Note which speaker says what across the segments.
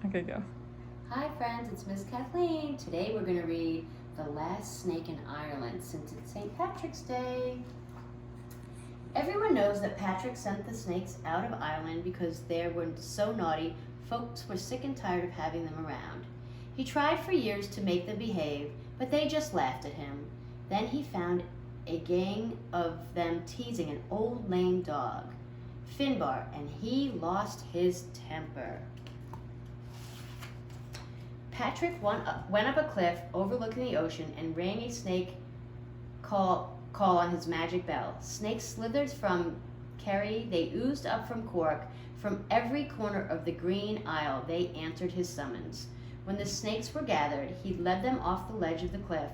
Speaker 1: Okay, go.
Speaker 2: Hi friends, it's Miss Kathleen. Today we're going to read The Last Snake in Ireland since it's St. Patrick's Day. Everyone knows that Patrick sent the snakes out of Ireland because they were so naughty, folks were sick and tired of having them around. He tried for years to make them behave, but they just laughed at him. Then he found a gang of them teasing an old lame dog, Finbar, and he lost his temper. Patrick went up a cliff overlooking the ocean and rang a snake call on his magic bell. Snakes slithered from Kerry, they oozed up from Cork. From every corner of the Green Isle they answered his summons. When the snakes were gathered, he led them off the ledge of the cliff,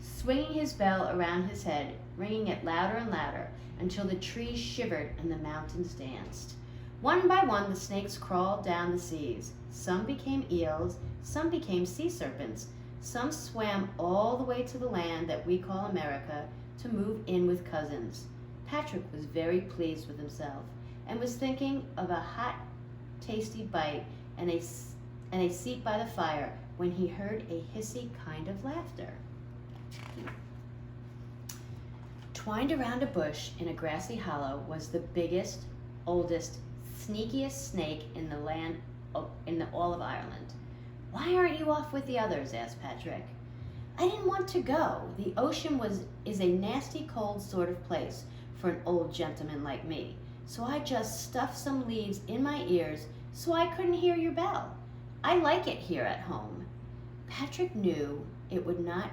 Speaker 2: swinging his bell around his head, ringing it louder and louder, until the trees shivered and the mountains danced. One by one the snakes crawled down the seas. Some became eels, some became sea serpents, some swam all the way to the land that we call America to move in with cousins. Patrick was very pleased with himself and was thinking of a hot, tasty bite and a seat by the fire when he heard a hissy kind of laughter. Twined around a bush in a grassy hollow was the biggest, oldest, sneakiest snake in the land in all of Ireland. "Why aren't you off with the others?" asked Patrick. "I didn't want to go. The ocean is a nasty, cold sort of place for an old gentleman like me, so I just stuffed some leaves in my ears so I couldn't hear your bell. I like it here at home." Patrick knew it would not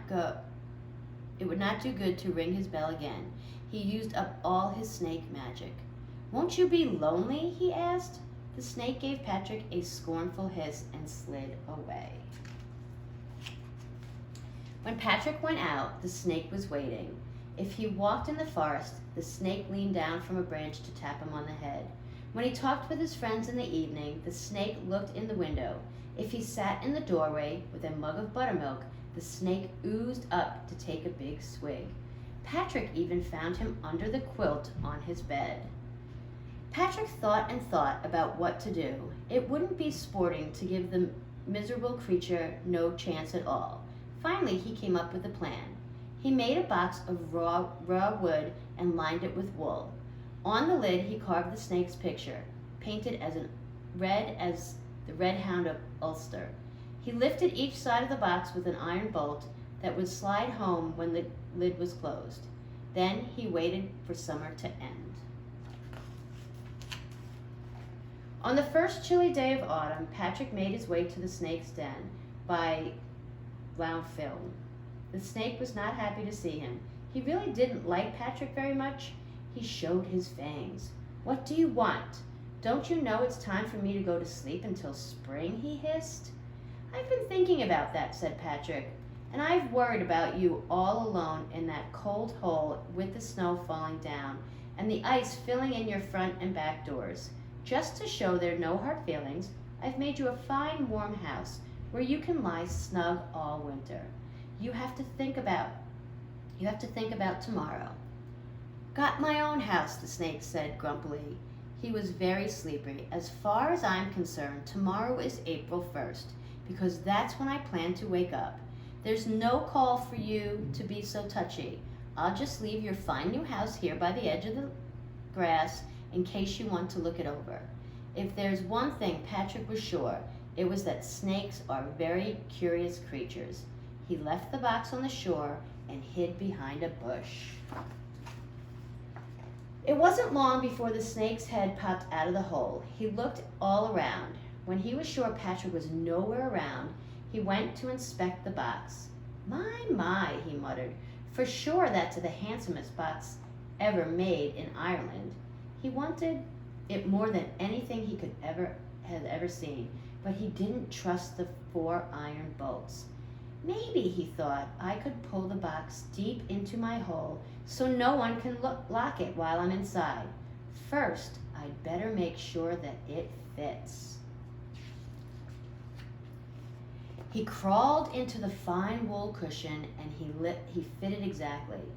Speaker 2: do good to ring his bell again. He used up all his snake magic. "Won't you be lonely?" he asked. The snake gave Patrick a scornful hiss and slid away. When Patrick went out, the snake was waiting. If he walked in the forest, the snake leaned down from a branch to tap him on the head. When he talked with his friends in the evening, the snake looked in the window. If he sat in the doorway with a mug of buttermilk, the snake oozed up to take a big swig. Patrick even found him under the quilt on his bed. Patrick thought and thought about what to do. It wouldn't be sporting to give the miserable creature no chance at all. Finally, he came up with a plan. He made a box of raw wood and lined it with wool. On the lid, he carved the snake's picture, painted as red as the red hound of Ulster. He lifted each side of the box with an iron bolt that would slide home when the lid was closed. Then he waited for summer to end. On the first chilly day of autumn, Patrick made his way to the snake's den by Lownfiln. The snake was not happy to see him. He really didn't like Patrick very much. He showed his fangs. "What do you want? Don't you know it's time for me to go to sleep until spring?" he hissed. "I've been thinking about that," said Patrick, "and I've worried about you all alone in that cold hole with the snow falling down and the ice filling in your front and back doors. Just to show there are no hard feelings, I've made you a fine warm house where you can lie snug all winter. You have to think about tomorrow." "Got my own house," the snake said grumpily. He was very sleepy. "As far as I'm concerned, tomorrow is April 1st, because that's when I plan to wake up. There's no call for you to be so touchy. I'll just leave your fine new house here by the edge of the grass in case you want to look it over." If there's one thing Patrick was sure, it was that snakes are very curious creatures. He left the box on the shore and hid behind a bush. It wasn't long before the snake's head popped out of the hole. He looked all around. When he was sure Patrick was nowhere around, he went to inspect the box. My, he muttered. "For sure that's the handsomest box ever made in Ireland." He wanted it more than anything he had ever seen, but he didn't trust the 4 iron bolts. "Maybe," he thought, "I could pull the box deep into my hole so no one can lock it while I'm inside. First, I'd better make sure that it fits." He crawled into the fine wool cushion and he fitted exactly.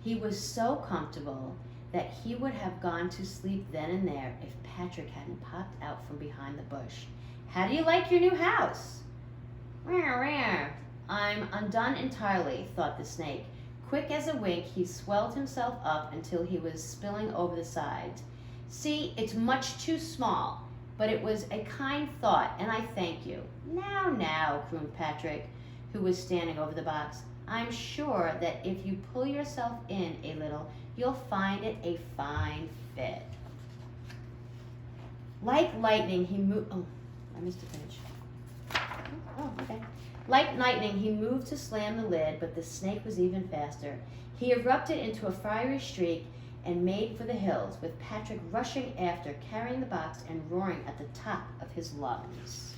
Speaker 2: He was so comfortable that he would have gone to sleep then and there if Patrick hadn't popped out from behind the bush. How do you like your new house? Rare. I'm undone entirely, thought the snake. Quick as a wink, he swelled himself up until he was spilling over the sides. See, it's much too small, but it was a kind thought, and I thank you. Now, crooned Patrick, who was standing over the box. I'm sure that if you pull yourself in a little, you'll find it a fine fit. Like lightning, he moved. Oh, I missed a page. Oh, okay. Like lightning, he moved to slam the lid, but the snake was even faster. He erupted into a fiery streak and made for the hills, with Patrick rushing after, carrying the box and roaring at the top of his lungs.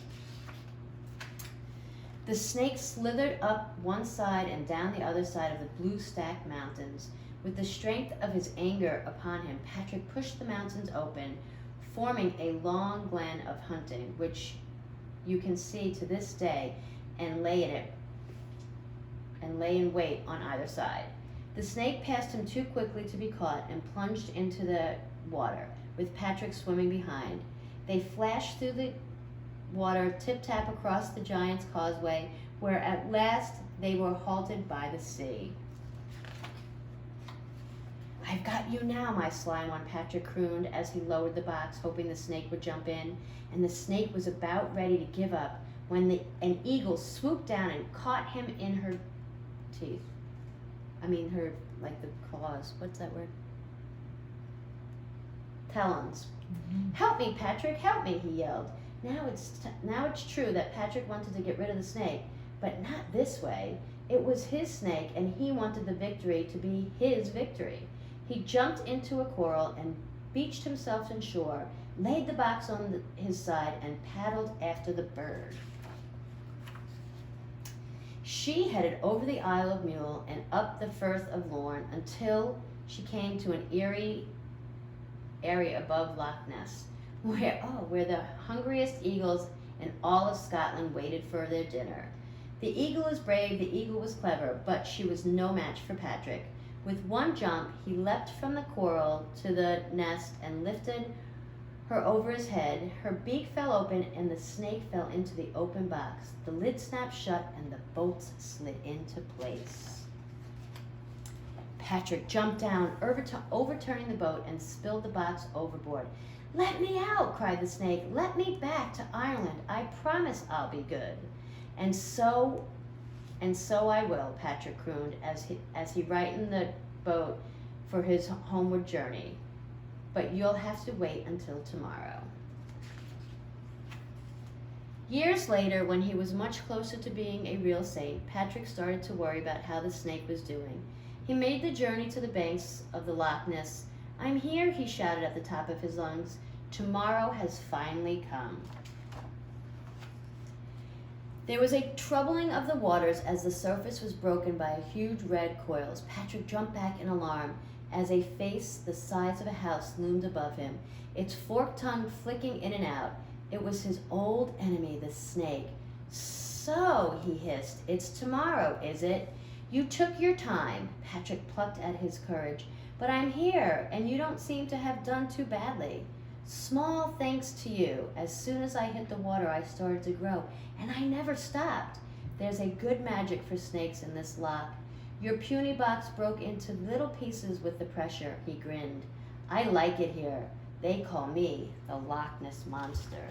Speaker 2: The snake slithered up one side and down the other side of the blue stacked mountains. With the strength of his anger upon him, Patrick pushed the mountains open, forming a long glen of hunting, which you can see to this day, and lay in wait on either side. The snake passed him too quickly to be caught and plunged into the water, with Patrick swimming behind. They flashed through the water, tip-tap across the giant's causeway, where at last they were halted by the sea. I've got you now, my sly one, Patrick crooned as he lowered the box, hoping the snake would jump in. And the snake was about ready to give up when an eagle swooped down and caught him in her teeth. Her, like the claws. What's that word? Talons. Mm-hmm. Help me, Patrick, help me, he yelled. Now it's true that Patrick wanted to get rid of the snake, but not this way. It was his snake, and he wanted the victory to be his victory. He jumped into a coral and beached himself in shore, laid the box on his side, and paddled after the bird. She headed over the Isle of Mule and up the Firth of Lorne until she came to an eerie area above Loch Ness, where the hungriest eagles in all of Scotland waited for their dinner. The eagle is brave, the eagle was clever, but she was no match for Patrick. With one jump, he leapt from the coral to the nest and lifted her over his head. Her beak fell open and the snake fell into the open box. The lid snapped shut and the bolts slid into place. Patrick jumped down, overturning the boat, and spilled the box overboard. Let me out, cried the snake. Let me back to Ireland. I promise I'll be good. And so I will, Patrick crooned as he righted the boat for his homeward journey. But you'll have to wait until tomorrow. Years later, when he was much closer to being a real saint, Patrick started to worry about how the snake was doing. He made the journey to the banks of the Loch Ness. I'm here, he shouted at the top of his lungs. Tomorrow has finally come. There was a troubling of the waters as the surface was broken by huge red coils. Patrick jumped back in alarm as a face the size of a house loomed above him, its forked tongue flicking in and out. It was his old enemy, the snake. So, he hissed, it's tomorrow, is it? You took your time, Patrick plucked at his courage, but I'm here, and you don't seem to have done too badly. Small thanks to you. As soon as I hit the water, I started to grow, and I never stopped. There's a good magic for snakes in this loch. Your puny box broke into little pieces with the pressure, he grinned. I like it here. They call me the Loch Ness Monster.